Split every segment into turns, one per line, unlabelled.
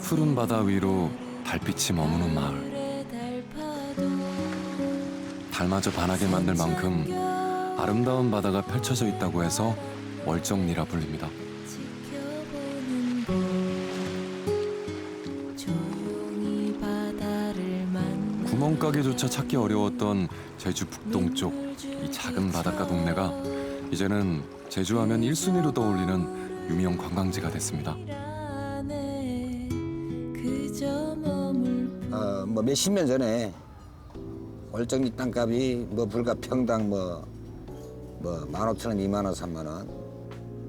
푸른 바다 위로 달빛이 머무는 마을. 달마저 반하게 만들 만큼 아름다운 바다가 펼쳐져 있다고 해서 월정리라 불립니다. 구멍가게조차 찾기 어려웠던 제주 북동쪽 이 작은 바닷가 동네가 이제는 제주하면 1순위로 떠올리는 유명 관광지가 됐습니다.
뭐 몇십 년 전에 월정리 땅값이 뭐 불과 평당 뭐 15,000원, 20,000원,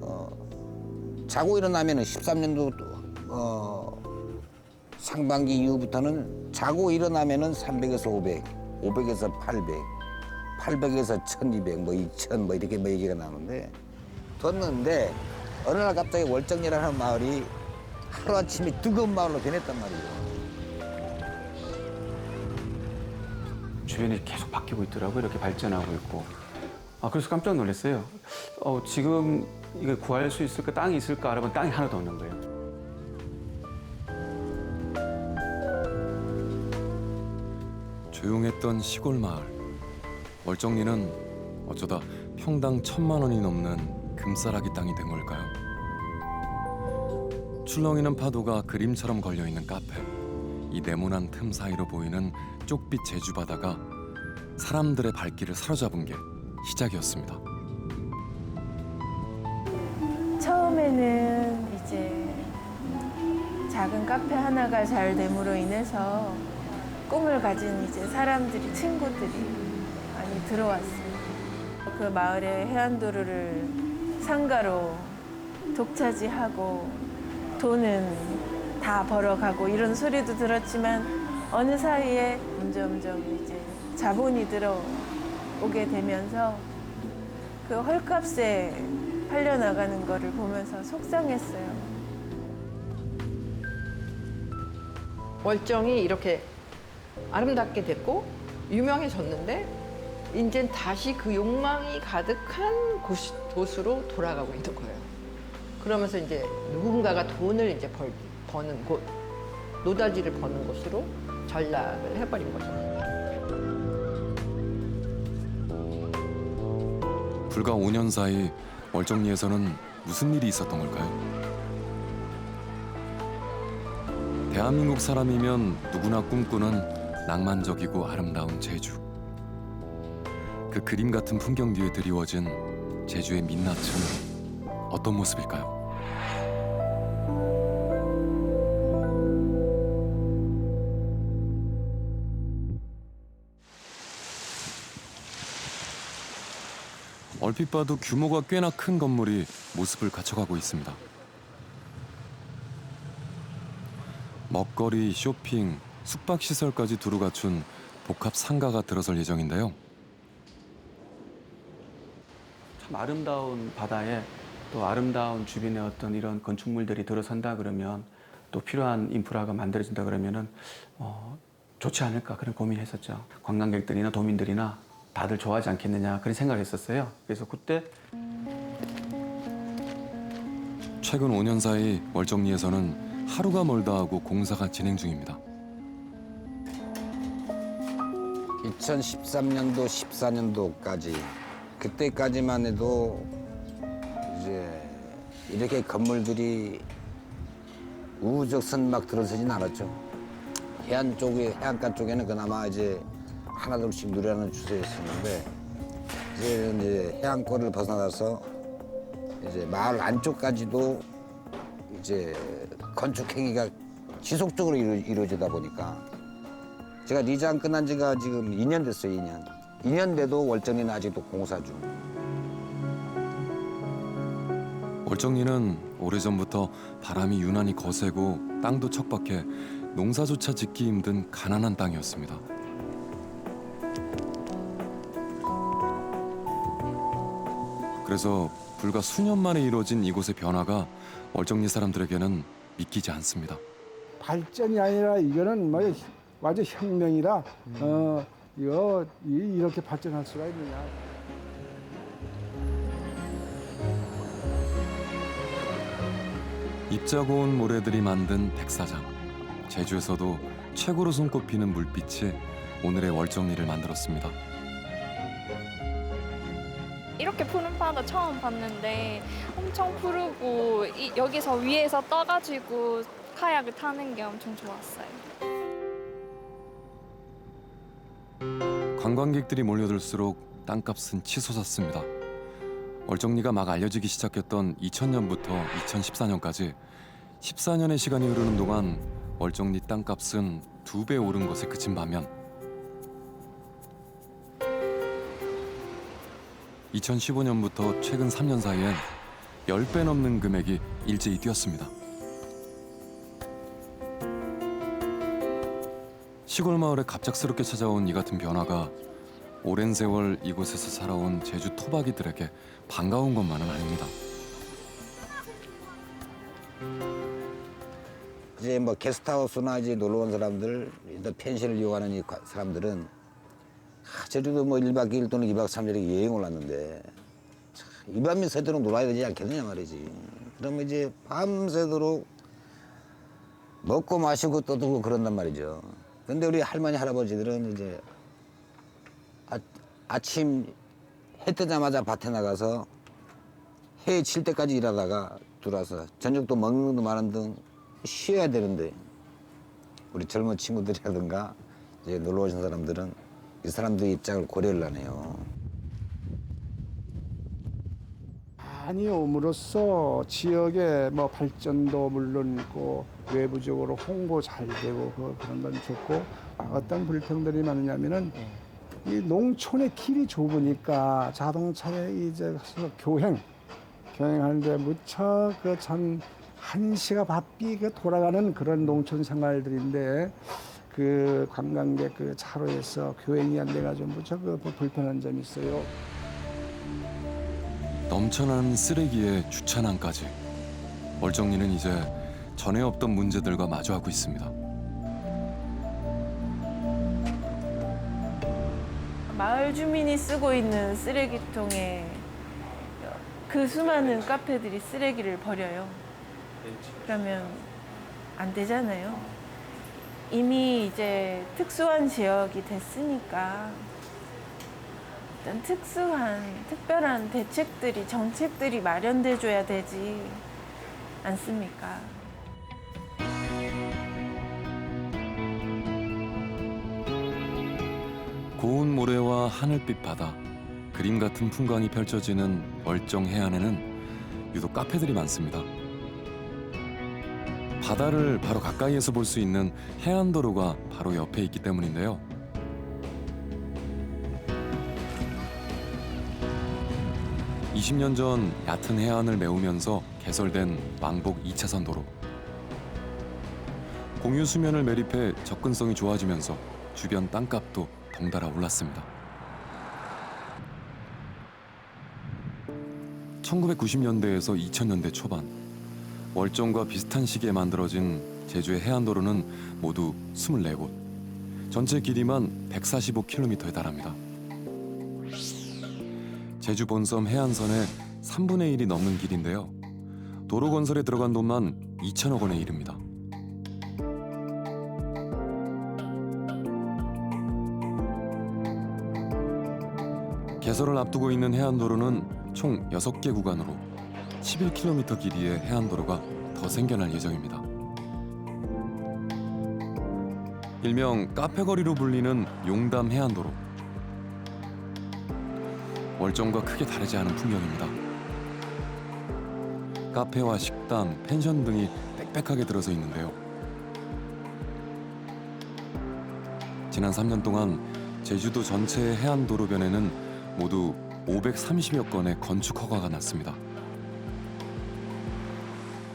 30,000원. 자고 일어나면은 13년도 상반기 이후부터는 자고 일어나면은 300에서 500, 500에서 800, 800에서 1,200, 뭐 2,000 뭐 이렇게 뭐 얘기가 나오는데 뒀는데 어느 날 갑자기 월정리라는 마을이 하루아침에 뜨거운 마을로 변했단 말이에요.
주변이 계속 바뀌고 있더라고요. 이렇게 발전하고 있고. 그래서 깜짝 놀랐어요. 지금 이거 구할 수 있을까? 땅이 있을까? 알아보면 땅이 하나도 없는 거예요.
조용했던 시골 마을. 월정리는 어쩌다 평당 1,000만 원이 넘는 금싸라기 땅이 된 걸까요? 출렁이는 파도가 그림처럼 걸려있는 카페. 이 네모난 틈 사이로 보이는 쪽빛 제주 바다가 사람들의 발길을 사로잡은 게 시작이었습니다.
처음에는 이제 작은 카페 하나가 잘 됨으로 인해서 꿈을 가진 이제 사람들이, 친구들이 많이 들어왔어요. 그 마을의 해안도로를 상가로 독차지하고 돈은 다 벌어가고 이런 소리도 들었지만 어느 사이에 점점 이제 자본이 들어오게 되면서 그 헐값에 팔려나가는 거를 보면서 속상했어요.
월정이 이렇게 아름답게 됐고 유명해졌는데 이젠 다시 그 욕망이 가득한 곳으로 돌아가고 있는 거예요. 그러면서 이제 누군가가 돈을 이제 버는 곳, 노다지를 버는 곳으로 전락을 해버린 거죠.
불과 5년 사이 월정리에서는 무슨 일이 있었던 걸까요? 대한민국 사람이면 누구나 꿈꾸는 낭만적이고 아름다운 제주. 그 그림 같은 풍경 뒤에 드리워진 제주의 민낯은 어떤 모습일까요? 얼핏 봐도 규모가 꽤나 큰 건물이 모습을 갖춰가고 있습니다. 먹거리, 쇼핑, 숙박시설까지 두루 갖춘 복합 상가가 들어설 예정인데요.
참 아름다운 바다에 또 아름다운 주변의 어떤 이런 건축물들이 들어선다 그러면 또 필요한 인프라가 만들어진다 그러면은 좋지 않을까 그런 고민했었죠. 관광객들이나 도민들이나 다들 좋아하지 않겠느냐 그런 생각을 했었어요. 그래서 그때
최근 5년 사이 월정리에서는 하루가 멀다 하고 공사가 진행 중입니다.
2013년도, 14년도까지 그때까지만 해도 이제 이렇게 건물들이 우후적선 막 들어서진 않았죠. 해안가 쪽에는 그나마 이제 하나둘씩 누려하는 추세였었는데 이제 해안골을 벗어나서 이제 마을 안쪽까지도 이제 건축 행위가 지속적으로 이루어지다 보니까 제가 리장 끝난 지가 지금 2년 됐어요, 2년. 2년 돼도 월정리는 아직도 공사 중.
월정리는 오래전부터 바람이 유난히 거세고 땅도 척박해 농사조차 짓기 힘든 가난한 땅이었습니다. 그래서 불과 수년 만에 이루어진 이곳의 변화가 월정리 사람들에게는 믿기지 않습니다.
발전이 아니라 이거는 뭐 완전 혁명이라 이거 이렇게 발전할 수가 있느냐.
입자고 온 모래들이 만든 백사장. 제주에서도 최고로 손꼽히는 물빛이 오늘의 월정리를 만들었습니다.
이렇게 푸른 바다 처음 봤는데 엄청 푸르고 여기서 위에서 떠가지고 카약을 타는 게 엄청 좋았어요.
관광객들이 몰려들수록 땅값은 치솟았습니다. 월정리가 막 알려지기 시작했던 2000년부터 2014년까지 14년의 시간이 흐르는 동안 월정리 땅값은 2배 오른 것에 그친 반면 2015년부터 최근 3년 사이엔 10배 넘는 금액이 일제히 뛰었습니다. 시골 마을에 갑작스럽게 찾아온 이 같은 변화가 오랜 세월 이곳에서 살아온 제주 토박이들에게 반가운 것만은 아닙니다.
이제 뭐 게스트하우스나 이제 놀러 온 사람들, 일단 펜션을 이용하는 이 사람들은 제주도 뭐 1박 2일 또는 2박 3일에 여행을 왔는데 2밤 새도록 놀아야 되지 않겠느냐 말이지. 그러면 이제 밤새도록 먹고 마시고 떠들고 그런단 말이죠. 근데 우리 할머니 할아버지들은 이제 아침 해 뜨자마자 밭에 나가서 해 질 때까지 일하다가 들어와서 저녁도 먹는 도 마는 등 쉬어야 되는데 우리 젊은 친구들이라든가 이제 놀러 오신 사람들은 이 사람들의 입장을 고려를 안 해요.
많이 옴으로써 지역의 뭐 발전도 물론 있고 외부적으로 홍보 잘 되고 그런 건 좋고 어떤 불평들이 많으냐면은 이 농촌의 길이 좁으니까 자동차에 이제 가서 교행하는데 무척 그 전 한시가 바삐 돌아가는 그런 농촌 생활들인데 그 관광객 그 차로에서 교행이 안 돼가지고 무척 불편한 점이 있어요.
넘쳐나는 쓰레기에 주차난까지 월정리는 이제 전에 없던 문제들과 마주하고 있습니다.
마을 주민이 쓰고 있는 쓰레기통에 그 수많은 카페들이 쓰레기를 버려요. 그러면 안 되잖아요. 이미 이제 특수한 지역이 됐으니까 어떤 특별한 대책들이, 정책들이 마련돼 줘야 되지 않습니까?
고운 모래와 하늘빛 바다, 그림 같은 풍광이 펼쳐지는 월정 해안에는 유독 카페들이 많습니다. 바다를 바로 가까이에서 볼 수 있는 해안도로가 바로 옆에 있기 때문인데요. (20년) 전 얕은 해안을 메우면서 개설된 왕복 2차선 도로. 공유 수면을 매립해 접근성이 좋아지면서 주변 땅값도 덩달아 올랐습니다. 1990년대에서 2000년대 초반 월정과 비슷한 시기에 만들어진 제주의 해안도로는 모두 24곳, 전체 길이만 145km에 달합니다. 제주 본섬 해안선의 3분의 1이 넘는 길인데요. 도로 건설에 들어간 돈만 2천억 원에 이릅니다. 개설을 앞두고 있는 해안도로는 총 6개 구간으로 11km 길이의 해안도로가 더 생겨날 예정입니다. 일명 카페거리로 불리는 용담 해안도로. 월정과 크게 다르지 않은 풍경입니다. 카페와 식당, 펜션 등이 빽빽하게 들어서 있는데요. 지난 3년 동안 제주도 전체의 해안도로변에는 모두 530여 건의 건축 허가가 났습니다.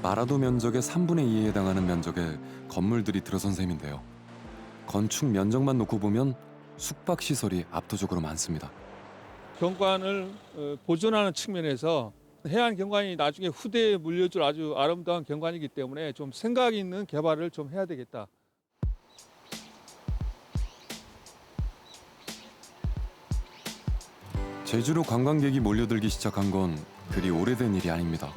마라도 면적의 3분의 2에 해당하는 면적의 건물들이 들어선 셈인데요. 건축 면적만 놓고 보면 숙박시설이 압도적으로 많습니다.
경관을 보존하는 측면에서 해안 경관이 나중에 후대에 물려줄 아주 아름다운 경관이기 때문에 좀 생각 있는 개발을 좀 해야 되겠다.
제주로 관광객이 몰려들기 시작한 건 그리 오래된 일이 아닙니다.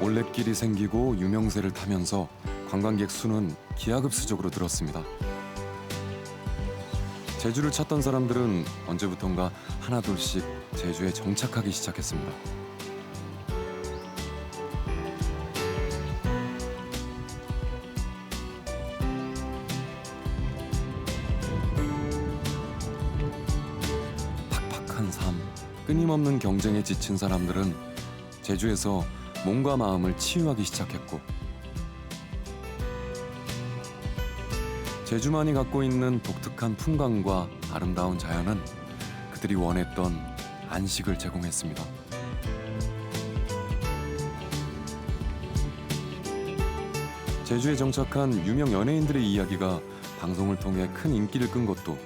올레길이 생기고 유명세를 타면서 관광객 수는 기하급수적으로 늘었습니다. 제주를 찾던 사람들은 언제부턴가 하나둘씩 제주에 정착하기 시작했습니다. 팍팍한 삶, 끊임없는 경쟁에 지친 사람들은 제주에서 몸과 마음을 치유하기 시작했고, 제주만이 갖고 있는 독특한 풍광과 아름다운 자연은 그들이 원했던 안식을 제공했습니다. 제주에 정착한 유명 연예인들의 이야기가 방송을 통해 큰 인기를 끈 것도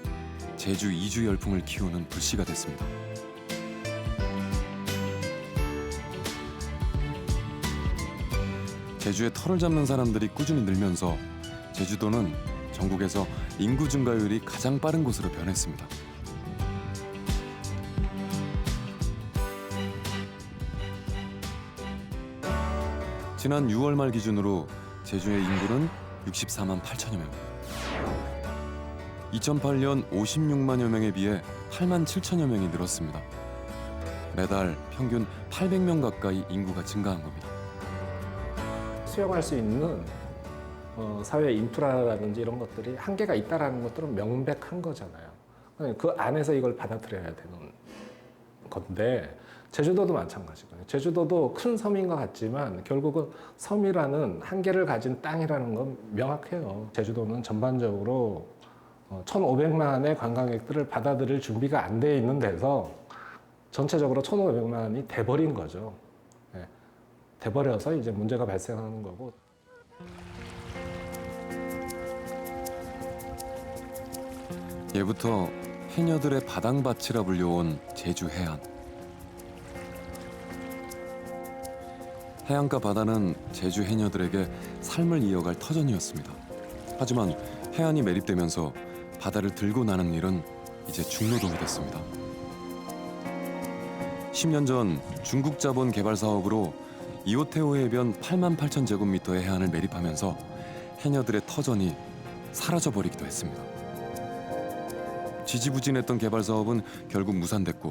제주 이주 열풍을 키우는 불씨가 됐습니다. 제주에 터를 잡는 사람들이 꾸준히 늘면서 제주도는 전국에서 인구 증가율이 가장 빠른 곳으로 변했습니다. 지난 6월 말 기준으로 제주의 인구는 64만 8천여 명. 2008년 56만여 명에 비해 8만 7천여 명이 늘었습니다. 매달 평균 800명 가까이 인구가 증가한 겁니다.
수용할 수 있는 사회 인프라라든지 이런 것들이 한계가 있다라는 것들은 명백한 거잖아요. 그 안에서 이걸 받아들여야 되는 건데 제주도도 마찬가지거든요. 제주도도 큰 섬인 것 같지만 결국은 섬이라는 한계를 가진 땅이라는 건 명확해요. 제주도는 전반적으로 1,500만의 관광객들을 받아들일 준비가 안 돼 있는 데서 전체적으로 1,500만이 돼버린 거죠. 네. 돼버려서 이제 문제가 발생하는 거고.
예부터 해녀들의 바당밭이라 불려온 제주 해안. 해안가 바다는 제주 해녀들에게 삶을 이어갈 터전이었습니다. 하지만 해안이 매립되면서 바다를 들고 나는 일은 이제 중노동이 됐습니다. 10년 전 중국 자본 개발 사업으로 이오테오 해변 8만 8천 제곱미터의 해안을 매립하면서 해녀들의 터전이 사라져버리기도 했습니다. 지지부진했던 개발 사업은 결국 무산됐고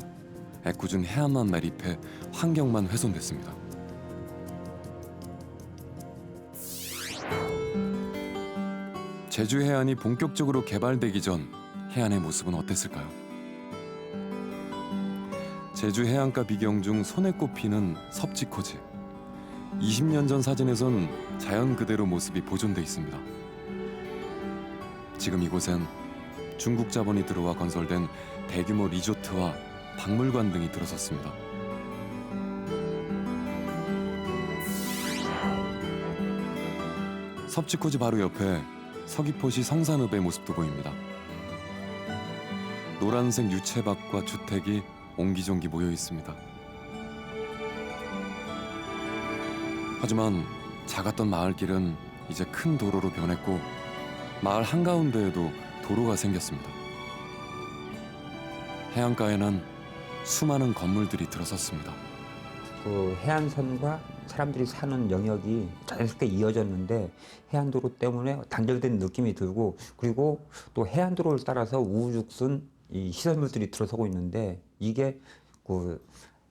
애꿎은 해안만 매립해 환경만 훼손됐습니다. 제주 해안이 본격적으로 개발되기 전 해안의 모습은 어땠을까요? 제주 해안가 비경 중 손에 꼽히는 섭지코지. 20년 전 사진에선 자연 그대로 모습이 보존돼 있습니다. 지금 이곳엔 중국 자본이 들어와 건설된 대규모 리조트와 박물관 등이 들어섰습니다. 섭지코지 바로 옆에 서귀포시 성산읍의 모습도 보입니다. 노란색 유채밭과 주택이 옹기종기 모여 있습니다. 하지만 작았던 마을길은 이제 큰 도로로 변했고 마을 한가운데에도 도로가 생겼습니다. 해안가에는 수많은 건물들이 들어섰습니다.
그 해안선과 사람들이 사는 영역이 자연스럽게 이어졌는데 해안도로 때문에 단절된 느낌이 들고, 그리고 또 해안도로를 따라서 우후죽순 이 시설물들이 들어서고 있는데 이게 그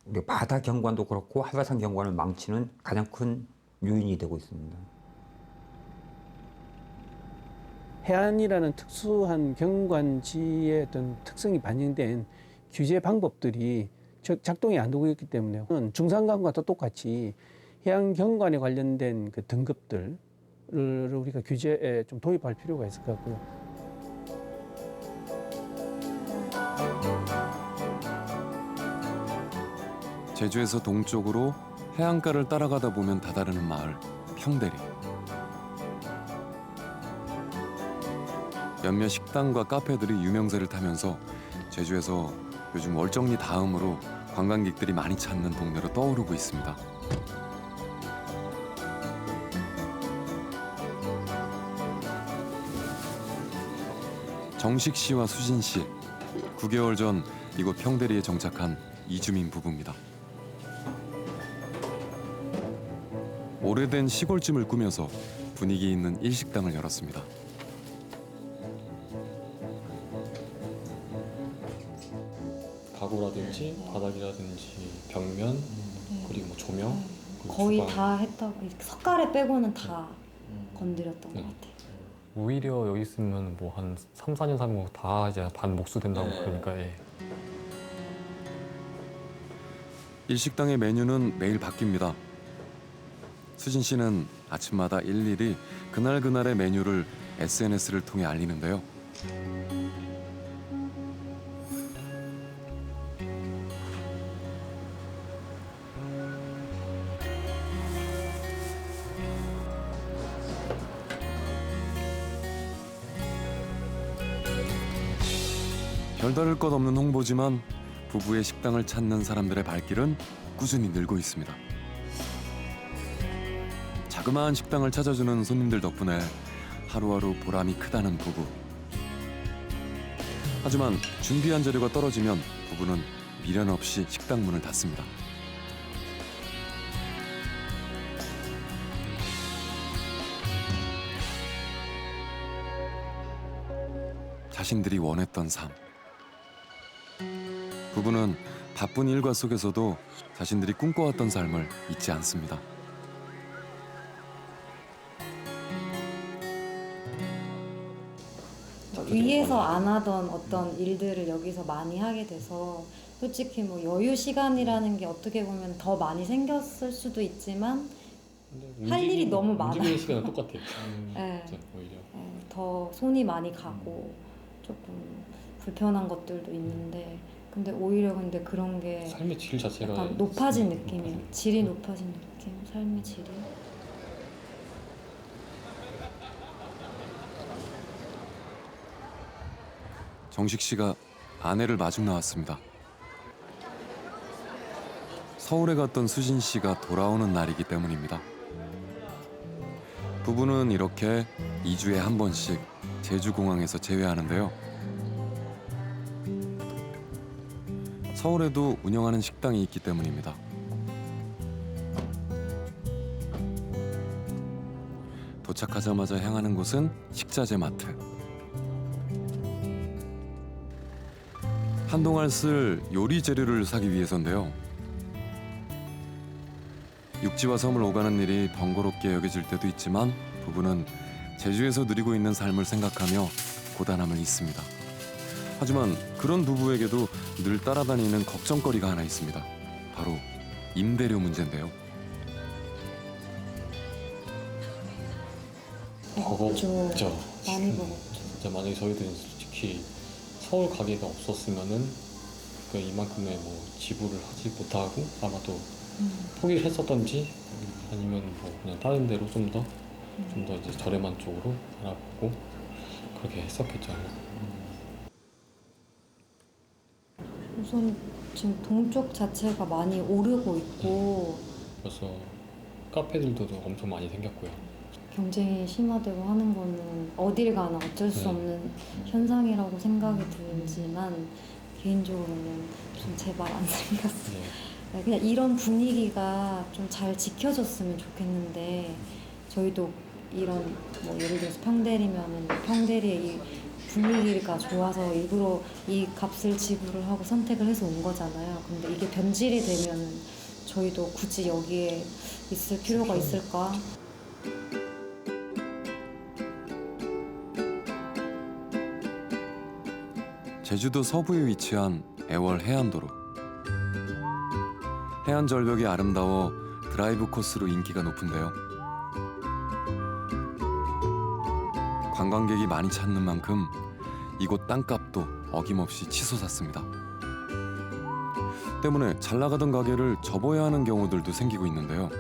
우리 바다 경관도 그렇고 한라산 경관을 망치는 가장 큰 요인이 되고 있습니다.
해안이라는 특수한 경관지의 어떤 특성이 반영된 규제 방법들이 작동이 안 되고 있기 때문에 중산강과 똑같이 해안 경관에 관련된 그 등급들을 우리가 규제에 좀 도입할 필요가 있을 것 같고요.
제주에서 동쪽으로 해안가를 따라가다 보면 다다르는 마을 평대리. 몇몇 식당과 카페들이 유명세를 타면서 제주에서 요즘 월정리 다음으로 관광객들이 많이 찾는 동네로 떠오르고 있습니다. 정식 씨와 수진 씨, 9개월 전 이곳 평대리에 정착한 이주민 부부입니다. 오래된 시골집을 꾸며서 분위기 있는 일식당을 열었습니다.
가구라든지 바닥이라든지 벽면 그리고 뭐 조명 그리고
거의
주방.
다 했다고 석가래 빼고는 다 건드렸던 것 같아요.
오히려 여기 있으면 뭐 한 3, 4년 살면 다 이제 반 목수 된다고 그러니까 예.
일식당의 메뉴는 매일 바뀝니다. 수진 씨는 아침마다 일일이 그날그날의 메뉴를 SNS를 통해 알리는데요. 별다를 것 없는 홍보지만 부부의 식당을 찾는 사람들의 발길은 꾸준히 늘고 있습니다. 자그마한 식당을 찾아주는 손님들 덕분에 하루하루 보람이 크다는 부부. 하지만 준비한 재료가 떨어지면 부부는 미련 없이 식당 문을 닫습니다. 자신들이 원했던 삶. 부부는 바쁜 일과 속에서도 자신들이 꿈꿔왔던 삶을 잊지 않습니다.
위에서 안 하던 어떤 일들을 여기서 많이 하게 돼서 솔직히 뭐 여유 시간이라는 게 어떻게 보면 더 많이 생겼을 수도 있지만 할 일이 너무 많아요.
움직이는 시간은 똑같아요.
네.
오히려.
네, 더 손이 많이 가고 조금 불편한 것들도 있는데 근데 오히려 근데 그런 게
삶의 질 자체가
약간 높아진 느낌이에요. 질이 높아진 느낌, 삶의 질이.
정식 씨가 아내를 마중 나왔습니다. 서울에 갔던 수진 씨가 돌아오는 날이기 때문입니다. 부부는 이렇게 2주에 한 번씩 제주공항에서 재회하는데요. 서울에도 운영하는 식당이 있기 때문입니다. 도착하자마자 향하는 곳은 식자재 마트. 한동안 쓸 요리 재료를 사기 위해서인데요. 육지와 섬을 오가는 일이 번거롭게 여겨질 때도 있지만 부부는 제주에서 누리고 있는 삶을 생각하며 고단함을 잊습니다. 하지만 그런 부부에게도 늘 따라다니는 걱정거리가 하나 있습니다. 바로 임대료 문제인데요.
버겁죠.
많이 버겁죠.
진짜 만약에 저희들은 솔직히 서울 가게가 없었으면은 그 이만큼의 뭐 지불을 하지 못하고 아마도 포기를 했었던지 아니면 뭐 그냥 다른 데로 좀 더 이제 저렴한 쪽으로 알아보고 그렇게 했었겠죠.
우선 지금 동쪽 자체가 많이 오르고 있고
그래서 카페들도 엄청 많이 생겼고요.
경쟁이 심화되고 하는 거는 어딜 가나 어쩔 수 없는 현상이라고 생각이 들지만 개인적으로는 좀 제발 안 생겼어요.
네.
그냥 이런 분위기가 좀 잘 지켜졌으면 좋겠는데 저희도 이런 뭐 예를 들어서 평대리면은 평대리의 이 분위기가 좋아서 일부러 이 값을 지불을 하고 선택을 해서 온 거잖아요. 근데 이게 변질이 되면 저희도 굳이 여기에 있을 필요가 있을까?
제주도 서부에 위치한 애월 해안도로. 해안 절벽이 아름다워 드라이브 코스로 인기가 높은데요. 관광객이 많이 찾는 만큼 이곳 땅값도 어김없이 치솟았습니다. 때문에 잘 나가던 가게를 접어야 하는 경우들도 생기고 있는데요.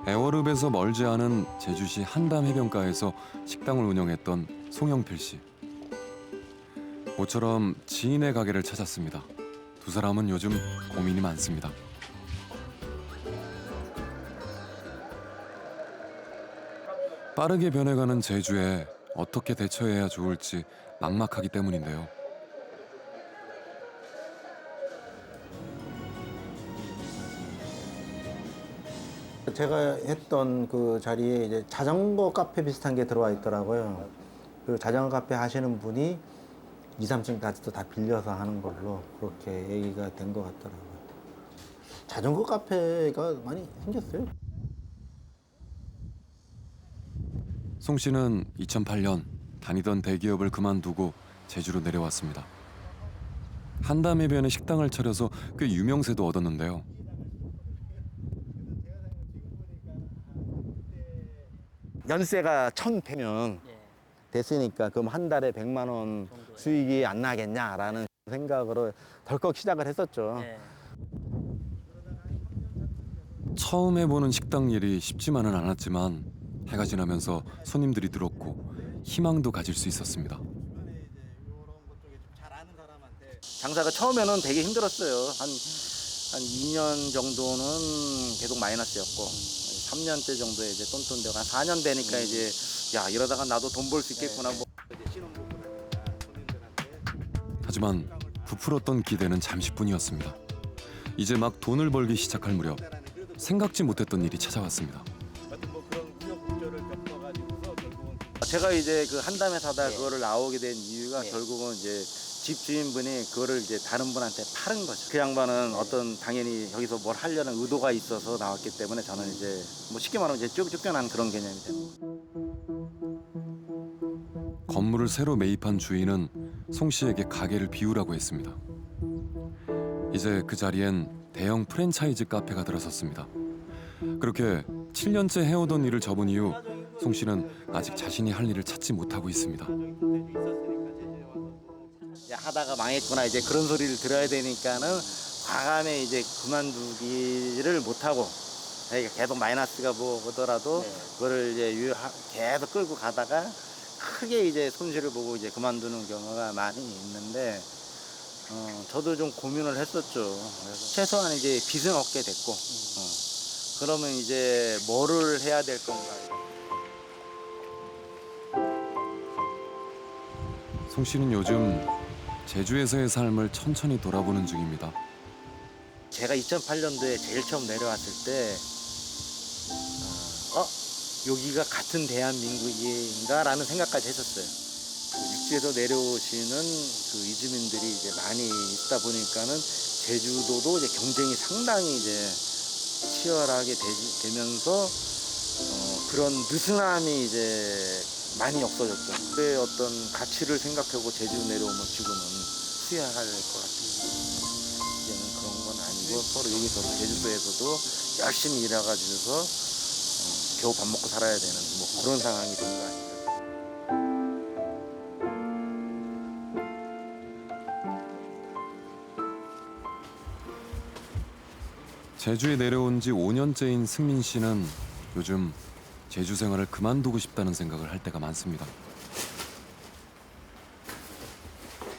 애월읍에서 멀지 않은 제주시 한담 해변가에서 식당을 운영했던 송영필 씨. 모처럼 지인의 가게를 찾았습니다. 두 사람은 요즘 고민이 많습니다. 빠르게 변해가는 제주에 어떻게 대처해야 좋을지 막막하기 때문인데요.
제가 했던 그 자리에 이제 자전거 카페 비슷한 게 들어와 있더라고요. 그 자전거 카페 하시는 분이 2, 3층까지도 다 빌려서 하는 걸로 그렇게 얘기가 된 것 같더라고요. 자전거 카페가 많이 생겼어요.
송 씨는 2008년 다니던 대기업을 그만두고 제주로 내려왔습니다. 한담해변에 식당을 차려서 꽤 유명세도 얻었는데요.
연세가 1,100년 됐으니까 그럼 한 달에 100만 원 수익이 안 나겠냐라는 생각으로 덜컥 시작을 했었죠.
처음 해보는 식당 일이 쉽지만은 않았지만 해가 지나면서 손님들이 늘었고 희망도 가질 수 있었습니다.
장사가 처음에는 되게 힘들었어요. 한 2년 정도는 계속 마이너스였고 3년째 정도에 이제 똔똔대고 한 4년 되니까 이제 야 이러다가 나도 돈 벌 수 있겠구나. 뭐.
하지만 부풀었던 기대는 잠시뿐이었습니다. 이제 막 돈을 벌기 시작할 무렵 생각지 못했던 일이 찾아왔습니다.
제가 이제 그 한담에 사다 그거를 나오게 된 이유가 결국은 이제 집 주인분이 그거를 이제 다른 분한테 파는 거죠. 그 양반은 어떤 당연히 여기서 뭘 하려는 의도가 있어서 나왔기 때문에 저는 이제 뭐 쉽게 말하면 이제 쫓겨난 그런 개념이죠.
건물을 새로 매입한 주인은 송 씨에게 가게를 비우라고 했습니다. 이제 그 자리엔 대형 프랜차이즈 카페가 들어섰습니다. 그렇게 7년째 해오던 일을 접은 이후 송 씨는 아직 자신이 할 일을 찾지 못하고 있습니다.
야, 하다가 망했구나 이제 그런 소리를 들어야 되니까는 과감히 이제 그만두기를 못하고 계속 마이너스가 뭐 오더라도 그거를 이제 계속 끌고 가다가 크게 이제 손실을 보고 이제 그만두는 경우가 많이 있는데 저도 좀 고민을 했었죠. 그래서 최소한 이제 빚은 얻게 됐고 그러면 이제 뭐를 해야 될 건가.
송 씨는 요즘 제주에서의 삶을 천천히 돌아보는 중입니다.
제가 2008년도에 제일 처음 내려왔을 때 여기가 같은 대한민국인가라는 생각까지 했었어요. 육지에서 내려오시는 그 이주민들이 이제 많이 있다 보니까는 제주도도 이제 경쟁이 상당히 이제 치열하게 되면서 그런 느슨함이 이제 많이 없어졌죠. 그의 어떤 가치를 생각하고 제주 내려오면 지금은 후회할 것 같아요. 이제는 그런 건 아니고 서로 여기서 제주도에서도 열심히 일해가지고서 겨우 밥 먹고 살아야 되는 뭐 그런 상황이 된 거 아닌가.
제주에 내려온 지 5년째인 승민 씨는 요즘 제주 생활을 그만두고 싶다는 생각을 할 때가 많습니다.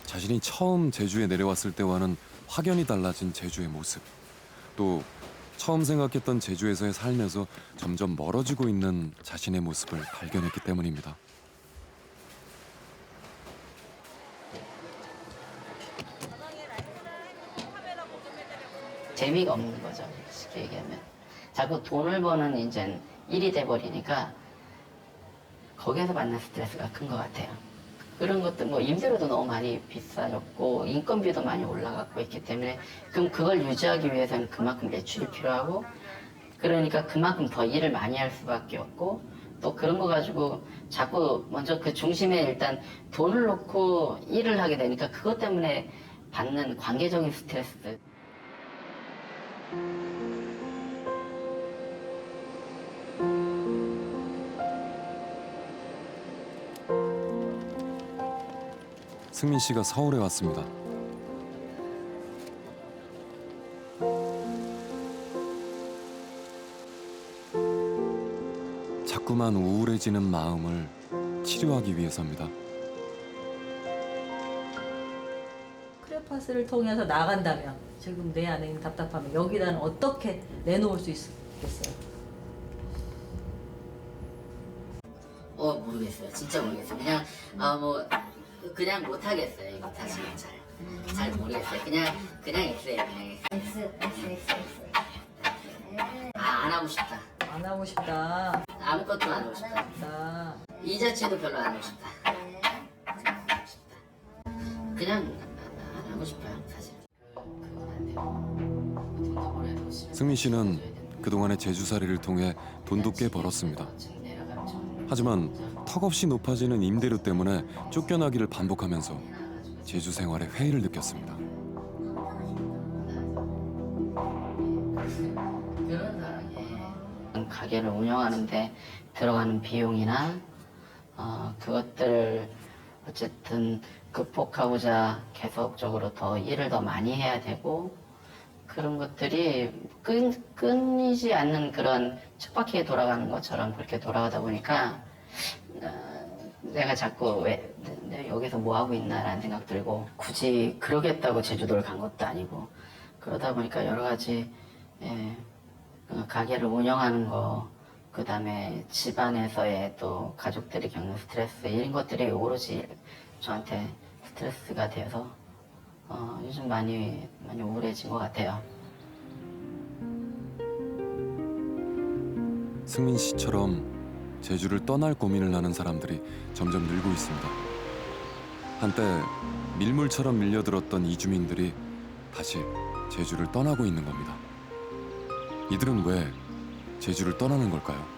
자신이 처음 제주에 내려왔을 때와는 확연히 달라진 제주의 모습, 또 처음 생각했던 제주에서의 삶에서 점점 멀어지고 있는 자신의 모습을 발견했기 때문입니다.
재미가 없는 거죠, 쉽게 얘기하면. 자꾸 돈을 버는 이제 일이 돼버리니까 거기에서 받는 스트레스가 큰 것 같아요. 그런 것도 뭐 임대료도 너무 많이 비싸졌고 인건비도 많이 올라갔고 있기 때문에 그럼 그걸 유지하기 위해서는 그만큼 매출이 필요하고 그러니까 그만큼 더 일을 많이 할 수밖에 없고 또 그런 거 가지고 자꾸 먼저 그 중심에 일단 돈을 놓고 일을 하게 되니까 그것 때문에 받는 관계적인 스트레스들.
승민 씨가 서울에 왔습니다. 자꾸만 우울해지는 마음을 치료하기 위해서입니다.
크레파스를 통해서 나간다면 지금 내 안에 있는 답답함을 여기다는 어떻게 내놓을 수 있겠어요?
모르겠어요. 진짜 모르겠어요. 그냥 못 하겠어요. 이거 사실은 잘 모르겠어요. 그냥 있어요. 안 하고 싶다.
안 하고 싶다.
아무것도 안 하고 싶다. 이 자체도 별로 안 하고 싶다. 그냥 안 하고 싶어요, 사실. 그건 안 돼요.
승민 씨는 그동안의 제주살이를 통해 돈도 꽤 벌었습니다. 하지만 턱없이 높아지는 임대료 때문에 쫓겨나기를 반복하면서 제주 생활에 회의를 느꼈습니다.
가게를 운영하는데 들어가는 비용이나 그것들을 어쨌든 극복하고자 계속적으로 더 일을 더 많이 해야 되고 그런 것들이 끊이지 않는 그런 쳇바퀴에 돌아가는 것처럼 그렇게 돌아가다 보니까 내가 자꾸 왜 내가 여기서 뭐 하고 있나라는 생각 들고 굳이 그러겠다고 제주도를 간 것도 아니고 그러다 보니까 여러 가지 가게를 운영하는 거 그다음에 집안에서의 또 가족들이 겪는 스트레스 이런 것들이 오로지 저한테 스트레스가 되어서 요즘 많이 우울해진 것 같아요.
승민 씨처럼 제주를 떠날 고민을 하는 사람들이 점점 늘고 있습니다. 한때 밀물처럼 밀려들었던 이주민들이 다시 제주를 떠나고 있는 겁니다. 이들은 왜 제주를 떠나는 걸까요?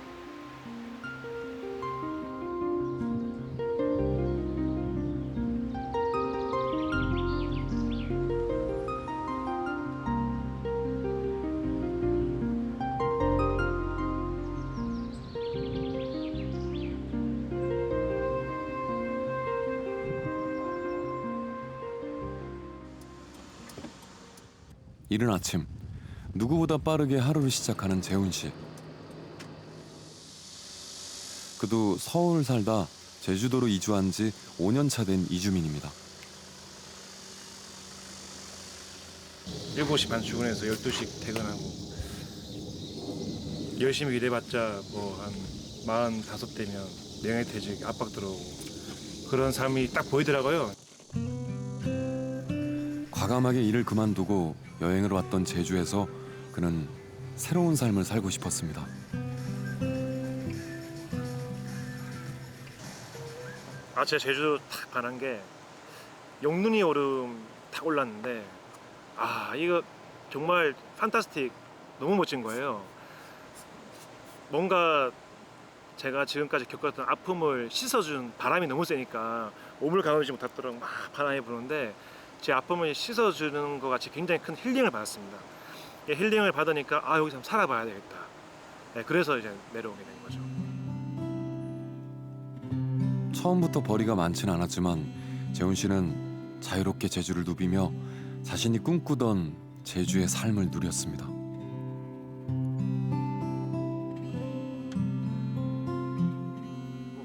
이른 아침 누구보다 빠르게 하루를 시작하는 재훈 씨. 그도 서울 살다 제주도로 이주한 지 5년 차 된 이주민입니다.
7시 반 출근해서 12시 퇴근하고 열심히 일해봤자 뭐 한 45대면 명예퇴직 압박 들어오고 그런 삶이 딱 보이더라고요.
과감하게 일을 그만두고 여행을 왔던 제주에서 그는 새로운 삶을 살고 싶었습니다.
제가 제주도 딱 반한 게 용눈이 오름 딱 올랐는데 이거 정말 판타스틱 너무 멋진 거예요. 뭔가 제가 지금까지 겪었던 아픔을 씻어준 바람이 너무 세니까 몸을 가누지 못하도록 막 바람이 부는데 제 아픔을 씻어주는 것 같이 굉장히 큰 힐링을 받았습니다. 힐링을 받으니까 여기서 한번 살아봐야 되겠다. 그래서 이제 내려오게 된 거죠.
처음부터 벌이가 많진 않았지만 재훈 씨는 자유롭게 제주를 누비며 자신이 꿈꾸던 제주의 삶을 누렸습니다.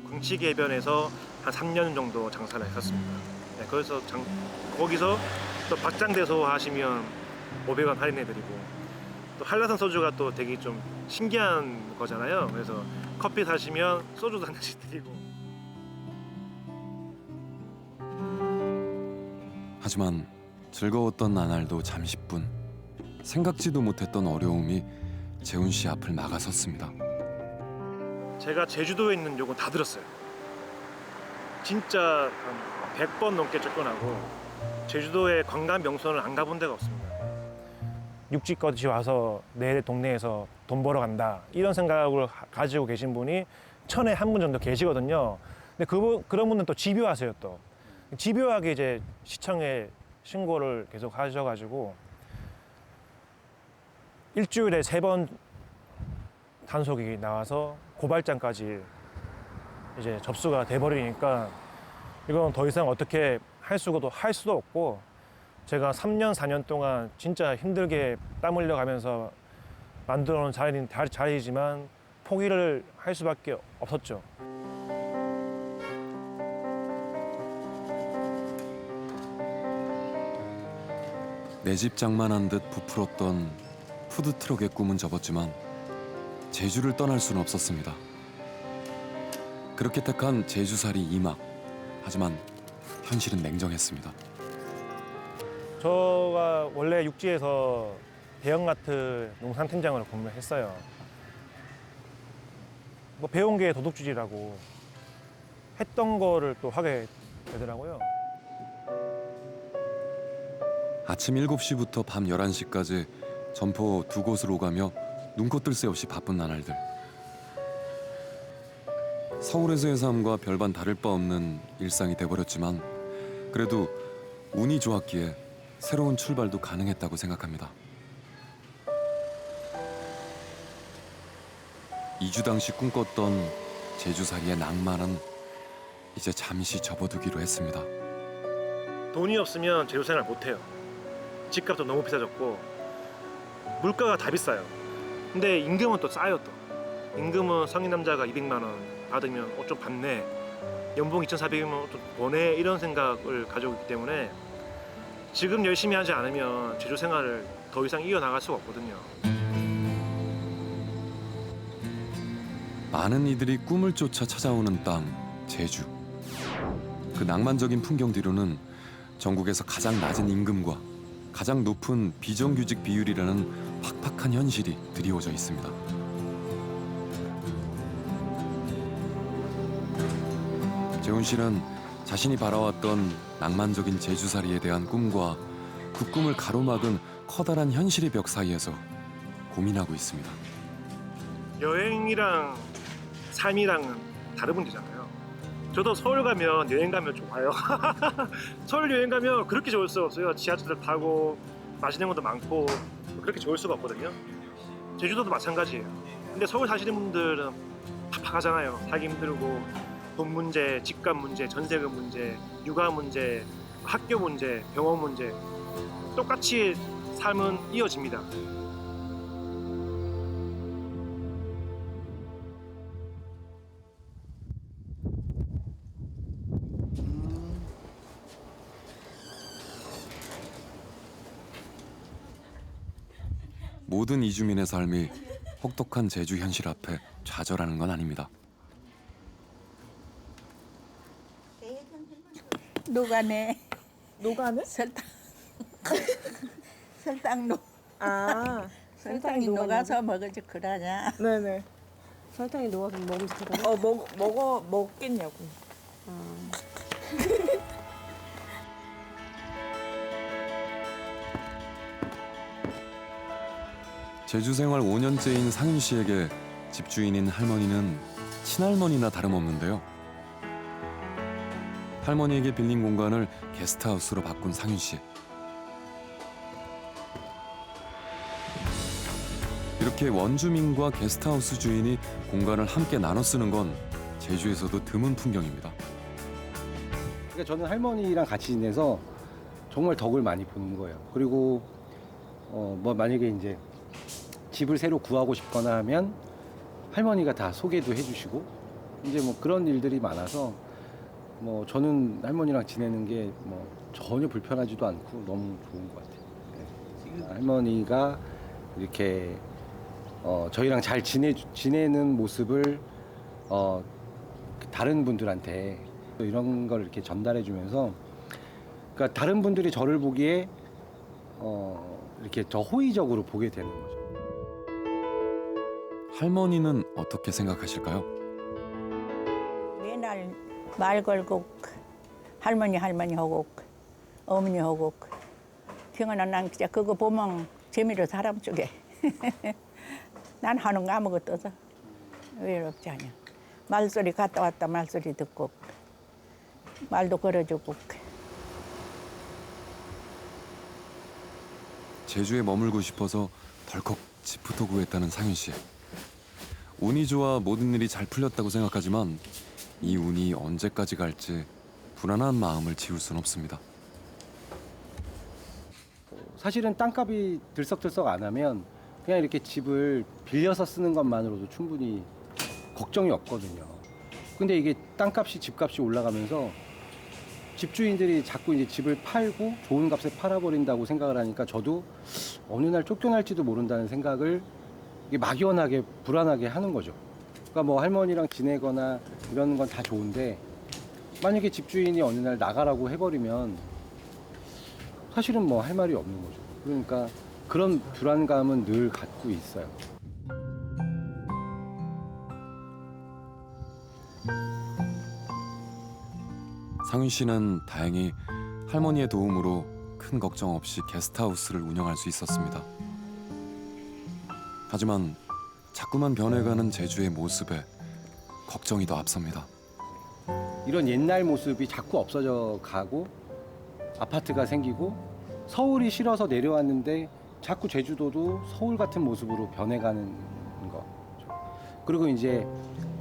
궁치기 해변에서 한 3년 정도 장사를 했었습니다. 그래서 거기서 또 박장대소 하시면 500원 할인해드리고 또 한라산 소주가 또 되게 좀 신기한 거잖아요. 그래서 커피 사시면 소주도 한 잔씩 드리고.
하지만 즐거웠던 나날도 잠시뿐 생각지도 못했던 어려움이 재훈 씨 앞을 막아섰습니다.
제가 제주도에 있는 욕은 다 들었어요. 진짜 한 100번 넘게 쫓겨나고 제주도의 관광 명소는 안 가본 데가 없습니다. 육지까지 와서 내 동네에서 돈 벌어 간다 이런 생각을 가지고 계신 분이 천에 한 분 정도 계시거든요. 근데 그런 분은 또 집요하세요. 또 집요하게 이제 시청에 신고를 계속 하셔가지고 일주일에 3번 단속이 나와서 고발장까지 이제 접수가 돼버리니까 이건 더 이상 어떻게 할 수도 없고 제가 3년, 4년 동안 진짜 힘들게 땀 흘려가면서 만들어 놓은 자리지만 포기를 할 수밖에 없었죠.
내 집 장만한 듯 부풀었던 푸드트럭의 꿈은 접었지만 제주를 떠날 수는 없었습니다. 그렇게 택한 제주살이 2막. 하지만 현실은 냉정했습니다.
저가 원래 육지에서 대형마트 농산팀장으로 근무했어요. 뭐 배운 게 도둑질이라고 했던 거를 또 하게 되더라고요.
아침 7시부터 밤 11시까지 점포 2곳을 오가며 눈코 뜰 새 없이 바쁜 나날들. 서울에서의 삶과 별반 다를 바 없는 일상이 돼버렸지만 그래도 운이 좋았기에 새로운 출발도 가능했다고 생각합니다. 이주 당시 꿈꿨던 제주살이의 낭만은 이제 잠시 접어두기로 했습니다.
돈이 없으면 제주 생활 못해요. 집값도 너무 비싸졌고 물가가 다 비싸요. 근데 임금은 또 싸요 또. 임금은 성인 남자가 200만 원 받으면 옷 좀 받네. 연봉 2,400이면 옷 좀 보내. 이런 생각을 가지고 있기 때문에 지금 열심히 하지 않으면 제주 생활을 더 이상 이어나갈 수가 없거든요.
많은 이들이 꿈을 쫓아 찾아오는 땅, 제주. 그 낭만적인 풍경 뒤로는 전국에서 가장 낮은 임금과 가장 높은 비정규직 비율이라는 팍팍한 현실이 드리워져 있습니다. 재훈 씨는 자신이 바라왔던 낭만적인 제주살이에 대한 꿈과 그 꿈을 가로막은 커다란 현실의 벽 사이에서 고민하고 있습니다.
여행이랑 삶이랑은 다른 문제잖아요. 저도 서울 가면 여행 가면 좋아요. 서울 여행 가면 그렇게 좋을 수가 없어요. 지하철 타고 맛있는 것도 많고 그렇게 좋을 수가 없거든요. 제주도도 마찬가지예요. 근데 서울 사시는 분들은 팍팍하잖아요. 살기 힘들고 돈 문제, 집값 문제, 전세금 문제, 육아 문제, 학교 문제, 병원 문제 똑같이 삶은 이어집니다.
모든 이주민의 삶이 혹독한 제주 현실 앞에 좌절하는 건 아닙니다.
노가네.
노가네?
설탕. 설탕 녹.
아,
설탕이 녹아서 먹을지 그러냐.
네네. 설탕이 녹아서 먹으면 좋다고? 먹겠냐고.
제주 생활 5년째인 상윤 씨에게 집주인인 할머니는 친할머니나 다름없는데요. 할머니에게 빌린 공간을 게스트하우스로 바꾼 상윤 씨. 이렇게 원주민과 게스트하우스 주인이 공간을 함께 나눠 쓰는 건 제주에서도 드문 풍경입니다.
그러니까 저는 할머니랑 같이 지내서 정말 덕을 많이 보는 거예요. 그리고 뭐 만약에 이제 집을 새로 구하고 싶거나 하면 할머니가 다 소개도 해주시고 이제 뭐 그런 일들이 많아서 뭐 저는 할머니랑 지내는 게 뭐 전혀 불편하지도 않고 너무 좋은 것 같아요. 네. 할머니가 이렇게 저희랑 잘 지내는 모습을 다른 분들한테 이런 걸 이렇게 전달해주면서 그러니까 다른 분들이 저를 보기에 이렇게 더 호의적으로 보게 되는 거죠.
할머니는 어떻게 생각하실까요?
맨날 말 걸고 할머니 하고 어머니 하고 경은아 난 진짜 그거 보면 재미로 사람 쪽에 난 하는 거 아무것도 없어. 외롭지 않냐. 말소리 갔다 왔다 말소리 듣고 말도 걸어주고.
제주에 머물고 싶어서 덜컥 집부터 구했다는 상윤 씨. 운이 좋아 모든 일이 잘 풀렸다고 생각하지만 이 운이 언제까지 갈지 불안한 마음을 지울 순 없습니다.
사실은 땅값이 들썩들썩 안 하면 그냥 이렇게 집을 빌려서 쓰는 것만으로도 충분히 걱정이 없거든요. 근데 이게 땅값이 집값이 올라가면서 집주인들이 자꾸 이제 집을 팔고 좋은 값에 팔아버린다고 생각을 하니까 저도 어느 날 쫓겨날지도 모른다는 생각을 이게 막연하게 불안하게 하는 거죠. 그러니까 뭐 할머니랑 지내거나 이런 건 다 좋은데 만약에 집주인이 어느 날 나가라고 해버리면 사실은 뭐 할 말이 없는 거죠. 그러니까 그런 불안감은 늘 갖고 있어요.
상윤 씨는 다행히 할머니의 도움으로 큰 걱정 없이 게스트하우스를 운영할 수 있었습니다. 하지만 자꾸만 변해가는 제주의 모습에 걱정이 더 앞섭니다.
이런 옛날 모습이 자꾸 없어져 가고 아파트가 생기고 서울이 싫어서 내려왔는데 자꾸 제주도도 서울 같은 모습으로 변해가는 거. 그리고 이제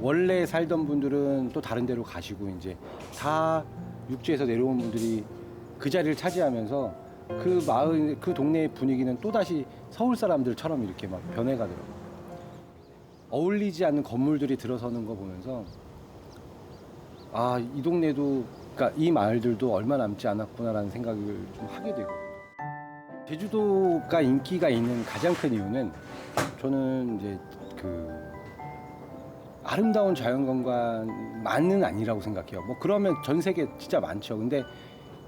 원래 살던 분들은 또 다른 데로 가시고 이제 다 육지에서 내려온 분들이 그 자리를 차지하면서 그 마을, 그 동네의 분위기는 또다시 서울 사람들처럼 이렇게 막 변해가더라고요. 어울리지 않는 건물들이 들어서는 거 보면서 아, 이 동네도, 그러니까 이 마을들도 얼마 남지 않았구나라는 생각을 좀 하게 되고. 제주도가 인기가 있는 가장 큰 이유는 저는 이제 그 아름다운 자연관광만은 아니라고 생각해요. 뭐 그러면 전 세계 진짜 많죠. 근데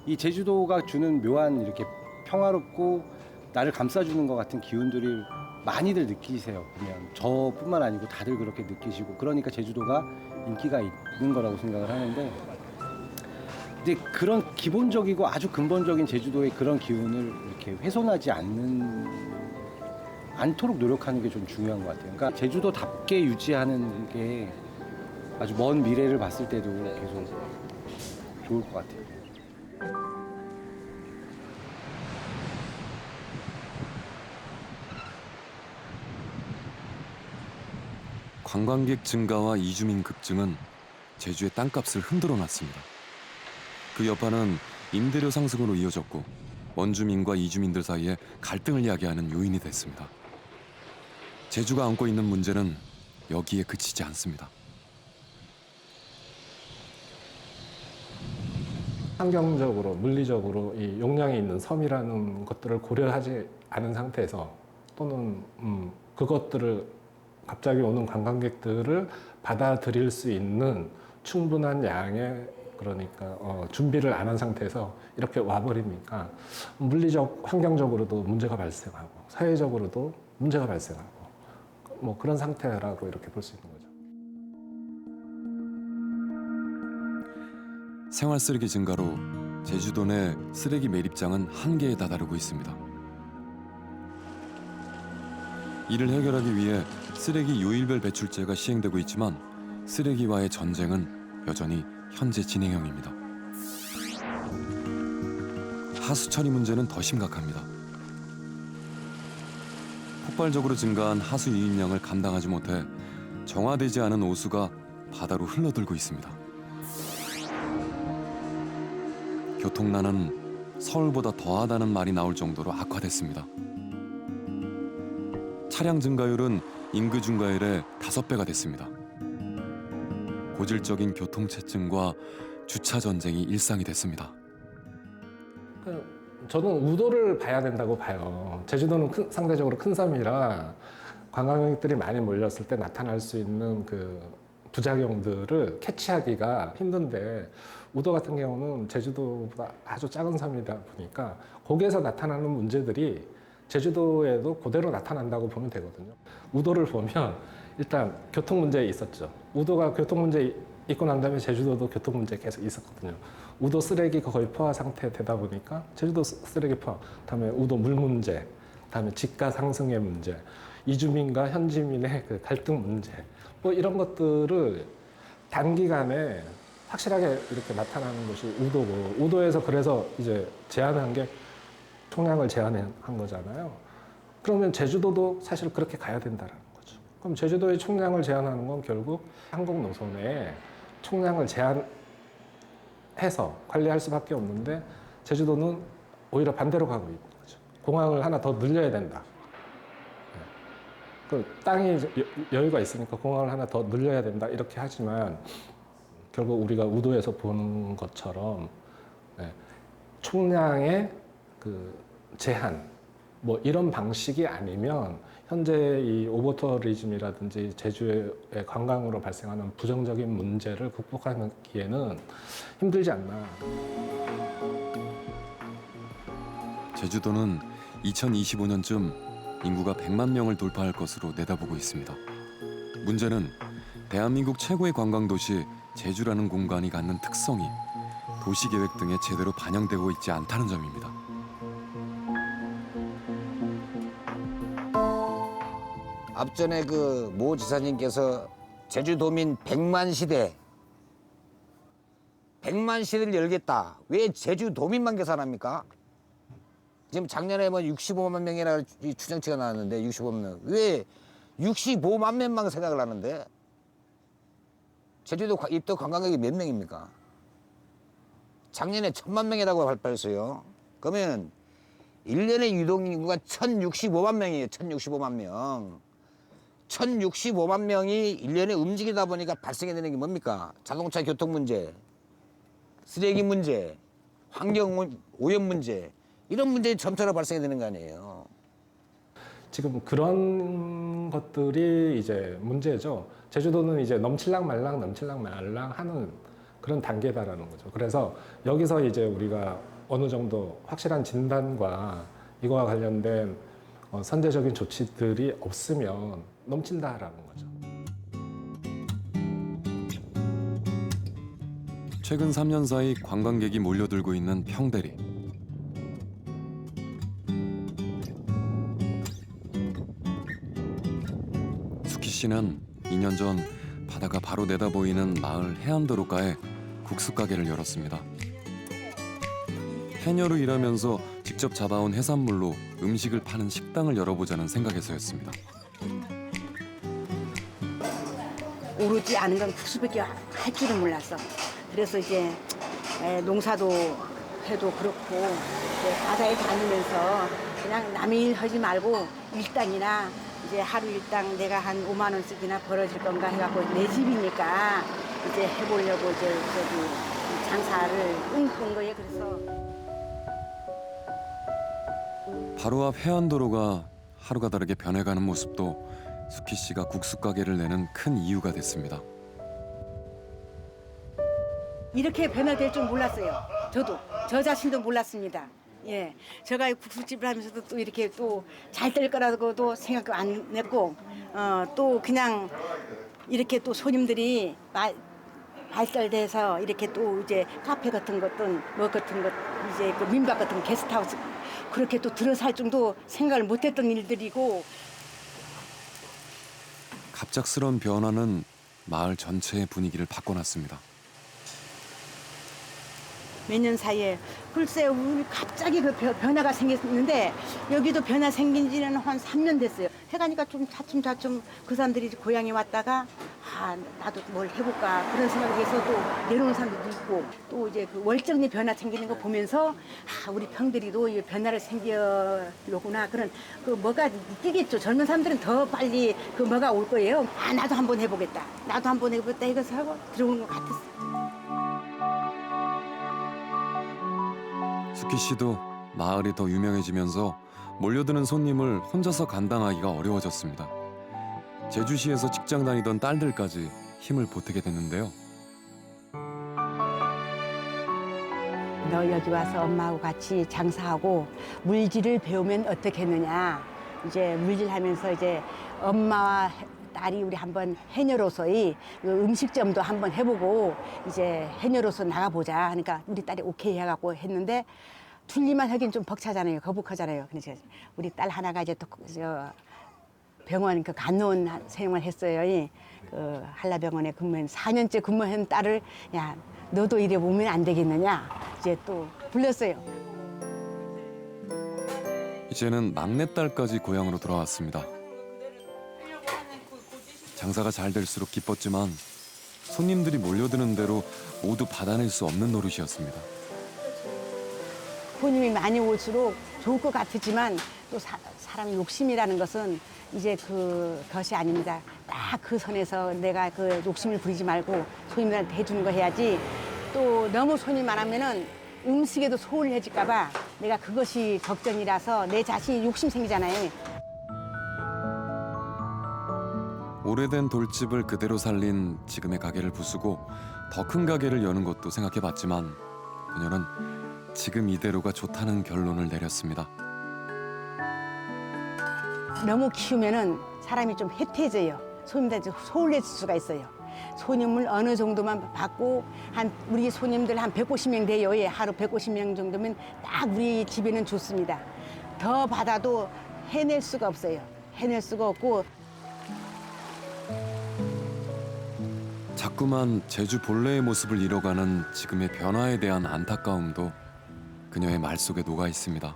이 제주도가 주는 묘한 이렇게 평화롭고 나를 감싸주는 것 같은 기운들을 많이들 느끼세요. 그냥 저뿐만 아니고 다들 그렇게 느끼시고 그러니까 제주도가 인기가 있는 거라고 생각을 하는데 근데 그런 기본적이고 아주 근본적인 제주도의 그런 기운을 이렇게 훼손하지 않도록 노력하는 게 좀 중요한 것 같아요. 그러니까 제주도답게 유지하는 게 아주 먼 미래를 봤을 때도 계속 좋을 것 같아요.
관광객 증가와 이주민 급증은 제주의 땅값을 흔들어 놨습니다. 그 여파는 임대료 상승으로 이어졌고 원주민과 이주민들 사이에 갈등을 야기하는 요인이 됐습니다. 제주가 안고 있는 문제는 여기에 그치지 않습니다.
환경적으로, 물리적으로 이 용량이 있는 섬이라는 것들을 고려하지 않은 상태에서 또는 그것들을 갑자기 오는 관광객들을 받아들일 수 있는 충분한 양의 그러니까 준비를 안 한 상태에서 이렇게 와버리니까 물리적, 환경적으로도 문제가 발생하고 사회적으로도 문제가 발생하고 뭐 그런 상태라고 이렇게 볼 수 있는 거죠.
생활 쓰레기 증가로 제주도 내 쓰레기 매립장은 한계에 다다르고 있습니다. 이를 해결하기 위해 쓰레기 요일별 배출제가 시행되고 있지만 쓰레기와의 전쟁은 여전히 현재 진행형입니다. 하수 처리 문제는 더 심각합니다. 폭발적으로 증가한 하수 유입량을 감당하지 못해 정화되지 않은 오수가 바다로 흘러들고 있습니다. 교통난은 서울보다 더하다는 말이 나올 정도로 악화됐습니다. 차량 증가율은 인구 증가율의 5배가 됐습니다. 고질적인 교통체증과 주차 전쟁이 일상이 됐습니다.
저는 우도를 봐야 된다고 봐요. 제주도는 상대적으로 큰 섬이라 관광객들이 많이 몰렸을 때 나타날 수 있는 그 부작용들을 캐치하기가 힘든데 우도 같은 경우는 제주도보다 아주 작은 섬이다 보니까 거기에서 나타나는 문제들이 제주도에도 그대로 나타난다고 보면 되거든요. 우도를 보면 일단 교통 문제 있었죠. 우도가 교통 문제 있고 난 다음에 제주도도 교통 문제 계속 있었거든요. 우도 쓰레기가 거의 포화 상태 되다 보니까 제주도 쓰레기 포화, 다음에 우도 물 문제, 다음에 집가 상승의 문제, 이주민과 현지민의 그 갈등 문제, 뭐 이런 것들을 단기간에 확실하게 이렇게 나타나는 것이 우도고, 우도에서 그래서 이제 제한한 게 총량을 제한한 거잖아요. 그러면 제주도도 사실 그렇게 가야 된다는 거죠. 그럼 제주도의 총량을 제한하는 건 결국 한국 노선에 총량을 제한해서 관리할 수밖에 없는데 제주도는 오히려 반대로 가고 있는 거죠. 공항을 하나 더 늘려야 된다. 그 땅이 여유가 있으니까 공항을 하나 더 늘려야 된다 이렇게 하지만 결국 우리가 우도에서 보는 것처럼 총량의 그 제한 뭐 이런 방식이 아니면 현재 이 오버터리즘이라든지 제주의 관광으로 발생하는 부정적인 문제를 극복하기에는 힘들지 않나.
제주도는 2025년쯤 인구가 100만 명을 돌파할 것으로 내다보고 있습니다. 문제는 대한민국 최고의 관광도시 제주라는 공간이 갖는 특성이 도시계획 등에 제대로 반영되고 있지 않다는 점입니다.
앞전에 그 모 지사님께서 제주도민 100만 시대를 열겠다. 왜 제주도민만 계산합니까? 지금 작년에 뭐 65만 명이라 추정치가 나왔는데 65만 명. 왜 65만 명만 생각을 하는데 제주도 입도 관광객이 몇 명입니까? 작년에 1000만 명이라고 발표했어요. 그러면 1년의 유동인구가 1065만 명이에요. 1065만 명. 1065만 명이 1년에 움직이다 보니까 발생이 되는 게 뭡니까? 자동차 교통 문제, 쓰레기 문제, 환경 오염 문제, 이런 문제가 점차로 발생이 되는 거 아니에요.
지금 그런 것들이 이제 문제죠. 제주도는 이제 넘칠랑 말랑 하는 그런 단계다라는 거죠. 그래서 여기서 이제 우리가 어느 정도 확실한 진단과 이거와 관련된 선제적인 조치들이 없으면 넘친다라는 거죠.
최근 3년 사이 관광객이 몰려들고 있는 평대리. 수키 씨는 2년 전 바다가 바로 내다보이는 마을 해안도로가에 국수 가게를 열었습니다. 해녀로 일하면서 직접 잡아온 해산물로 음식을 파는 식당을 열어보자는 생각에서였습니다.
오로지 아는 건 국수밖에 할 줄은 몰랐어. 그래서 이제 농사도 해도 그렇고 바다에 다니면서 그냥 남의 일 하지 말고 일당이나 이제 하루 일당 내가 한 5만 원 씩이나 벌어질 건가 해갖고 내 집이니까 이제 해보려고 이제 저기 장사를 꿈꾼 거예요. 그래서
바로 앞 해안도로가 하루가 다르게 변해가는 모습도 수키 씨가 국수 가게를 내는 큰 이유가 됐습니다.
이렇게 변화될 줄 몰랐어요. 저도 저 자신도 몰랐습니다. 예, 제가 국수집을 하면서도 또 이렇게 또 잘 될 거라고도 생각 안 했고, 또 그냥 이렇게 또 손님들이 발달돼서 이렇게 또 이제 카페 같은 것든 뭐 같은 것 이제 그 민박 같은 게스트하우스 그렇게 또 들어살 정도 생각을 못했던 일들이고.
갑작스러운 변화는 마을 전체의 분위기를 바꿔놨습니다.
몇 년 사이에 글쎄 우리 갑자기 그 변화가 생겼는데 여기도 변화 생긴 지는 한 3년 됐어요. 해가니까 좀 차츰 그 사람들이 고향에 왔다가 나도 뭘 해볼까 그런 생각을 해서 또 내려오는 사람들도 있고 또 이제 그 월정리 변화 생기는 거 보면서 우리 평들이도 이 변화를 생기려구나 그런 그 뭐가 느끼겠죠. 젊은 사람들은 더 빨리 그 뭐가 올 거예요. 나도 한번 해보겠다. 나도 한번 해보겠다 이것을 하고 들어오는 것 같았어요.
수키 씨도 마을이 더 유명해지면서 몰려드는 손님을 혼자서 감당하기가 어려워졌습니다. 제주시에서 직장 다니던 딸들까지 힘을 보태게 됐는데요.
너 여기 와서 엄마하고 같이 장사하고 물질을 배우면 어떻겠느냐. 이제 물질하면서 이제 엄마와 딸이 우리 한번 해녀로서의 음식점도 한번 해보고 이제 해녀로서 나가보자 하니까 우리 딸이 오케이 해갖고 했는데 둘리만 하긴 좀 벅차잖아요. 거북하잖아요. 그래서 우리 딸 하나가 이제 또 병원 그 간호원 생활을 했어요. 그 한라병원에 4년째 근무한 딸을 야 너도 이래 보면 안 되겠느냐 이제 또 불렀어요.
이제는 막내딸까지 고향으로 돌아왔습니다. 장사가 잘 될수록 기뻤지만 손님들이 몰려드는 대로 모두 받아낼 수 없는 노릇이었습니다.
손님이 많이 올수록 좋을 것 같지만 또 사람 욕심이라는 것은 이제 그것이 아닙니다. 딱 그 선에서 내가 그 욕심을 부리지 말고 손님들한테 해주는 거 해야지. 또 너무 손이 많으면은 음식에도 소홀해질까 봐 내가 그것이 걱정이라서 내 자신이 욕심 생기잖아요.
오래된 돌집을 그대로 살린 지금의 가게를 부수고 더 큰 가게를 여는 것도 생각해봤지만 그녀는 지금 이대로가 좋다는 결론을 내렸습니다.
너무 키우면은 사람이 좀 해태져요. 손님들한테 소홀해질 수가 있어요. 손님을 어느 정도만 받고 한 우리 손님들 한 150명 돼요. 예, 하루 150명 정도면 딱 우리 집에는 좋습니다. 더 받아도 해낼 수가 없어요. 해낼 수가 없고
자꾸만 제주 본래의 모습을 잃어가는 지금의 변화에 대한 안타까움도 그녀의 말 속에 녹아 있습니다.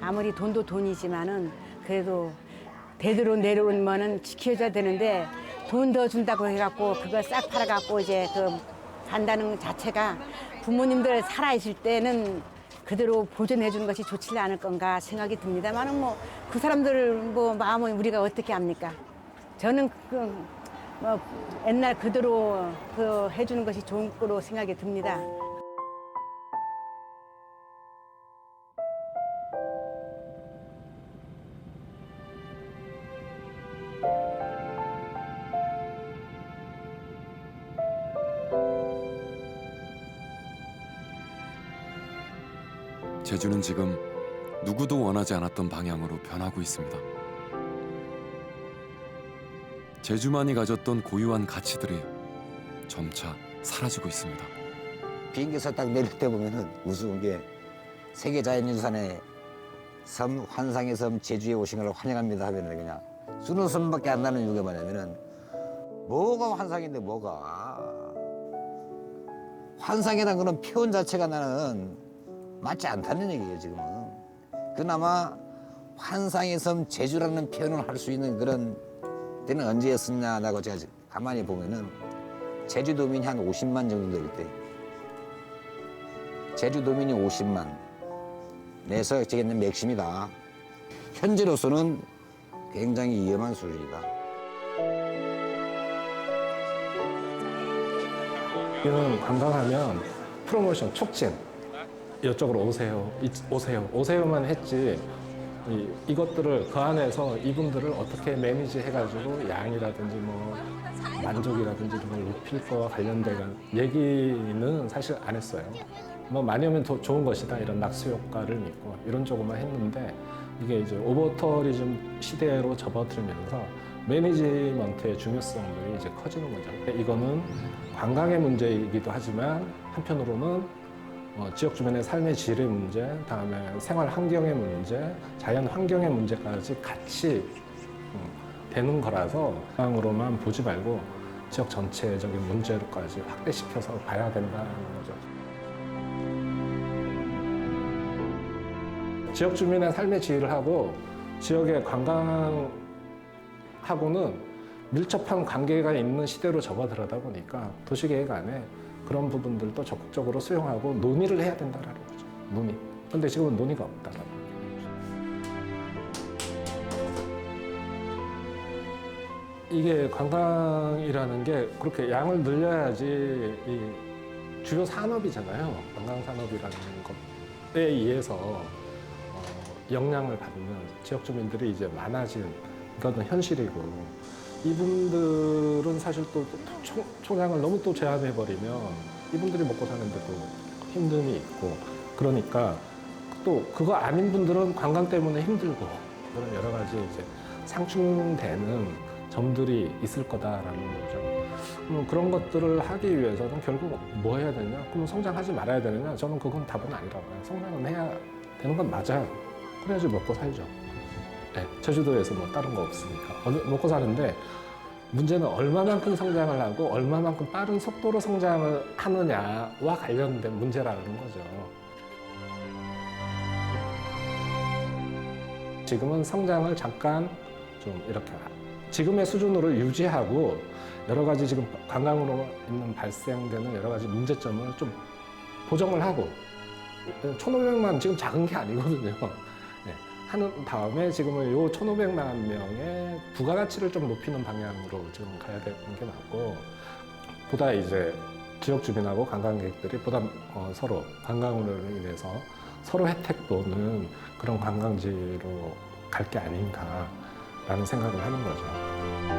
아무리 돈도 돈이지만은 그래도 대대로 내려온 거는 지켜줘야 되는데 돈 더 준다고 해갖고 그걸 싹 팔아갖고 이제 그 간다는 것 자체가 부모님들 살아있을 때는 그대로 보존해 주는 것이 좋지 않을 건가 생각이 듭니다만은 뭐 그 사람들 뭐 마음을 우리가 어떻게 합니까? 저는 뭐 옛날 그대로 그 해주는 것이 좋은 거로 생각이 듭니다.
제주는 지금 누구도 원하지 않았던 방향으로 변하고 있습니다. 제주만이 가졌던 고유한 가치들이 점차 사라지고 있습니다.
비행기에서 딱 내릴 때 보면은 우스운 게 세계 자연유산의 섬 환상의 섬 제주에 오신 걸 환영합니다 하면은 그냥 쓴웃음밖에 안 나는 이유가 뭐냐면은 뭐가 환상인데 뭐가 환상이라는 거는 표현 자체가 나는 맞지 않다는 얘기예요 지금은. 그나마 환상의 섬 제주라는 표현을 할 수 있는 그런 때는 언제였었냐라고 제가 가만히 보면은 제주도민이 한 50만 정도 될 때 제주도민이 50만 내서 제게는 맥심이다. 현재로서는 굉장히 위험한 수준이다.
여기는 관광하면 프로모션, 촉진 이쪽으로 오세요만 했지 이것들을 그 안에서 이분들을 어떻게 매니지 해가지고 양이라든지 뭐 만족이라든지 이런 걸 높일 거와 관련된 얘기는 사실 안 했어요. 뭐 많이 오면 더 좋은 것이다 이런 낙수 효과를 믿고 이런 쪽으로만 했는데 이게 이제 오버터리즘 시대로 접어들면서 매니지먼트의 중요성들이 이제 커지는 거죠. 이거는 관광의 문제이기도 하지만 한편으로는 지역 주민의 삶의 질의 문제, 다음에 생활 환경의 문제, 자연 환경의 문제까지 같이 되는 거라서 관광으로만 보지 말고 지역 전체적인 문제로까지 확대시켜서 봐야 된다는 거죠. 지역 주민의 삶의 질을 하고 지역의 관광하고는 밀접한 관계가 있는 시대로 접어들어다 보니까 도시계획 안에 그런 부분들도 적극적으로 수용하고 논의를 해야 된다라는 거죠. 논의. 그런데 지금은 논의가 없다라는 거죠. 이게 관광이라는 게 그렇게 양을 늘려야지 이 주요 산업이잖아요. 관광 산업이라는 것에 의해서 영향을 받는 지역 주민들이 이제 많아진 그건 현실이고. 이분들은 사실 또 총량을 너무 또 제한해버리면 이분들이 먹고 사는데도 힘듦이 있고 그러니까 또 그거 아닌 분들은 관광 때문에 힘들고 그런 여러 가지 이제 상충되는 점들이 있을 거다라는 거죠. 그런 것들을 하기 위해서는 결국 뭐 해야 되냐? 그럼 성장하지 말아야 되느냐? 저는 그건 답은 아니라고 해요. 성장은 해야 되는 건 맞아요. 그래야지 먹고 살죠. 네, 제주도에서 뭐 다른 거 없으니까 먹고 사는데 문제는 얼마만큼 성장을 하고 얼마만큼 빠른 속도로 성장을 하느냐와 관련된 문제라는 거죠. 지금은 성장을 잠깐 좀 이렇게 지금의 수준으로 유지하고 여러 가지 지금 관광으로 있는 발생되는 여러 가지 문제점을 좀 보정을 하고 1,500만 지금 작은 게 아니거든요. 하는 다음에 지금은 요 1,500만 명의 부가가치를 좀 높이는 방향으로 지금 가야 되는 게 맞고 보다 이제 지역 주민하고 관광객들이 보다 서로 관광으로 인해서 서로 혜택 보는 그런 관광지로 갈 게 아닌가라는 생각을 하는 거죠.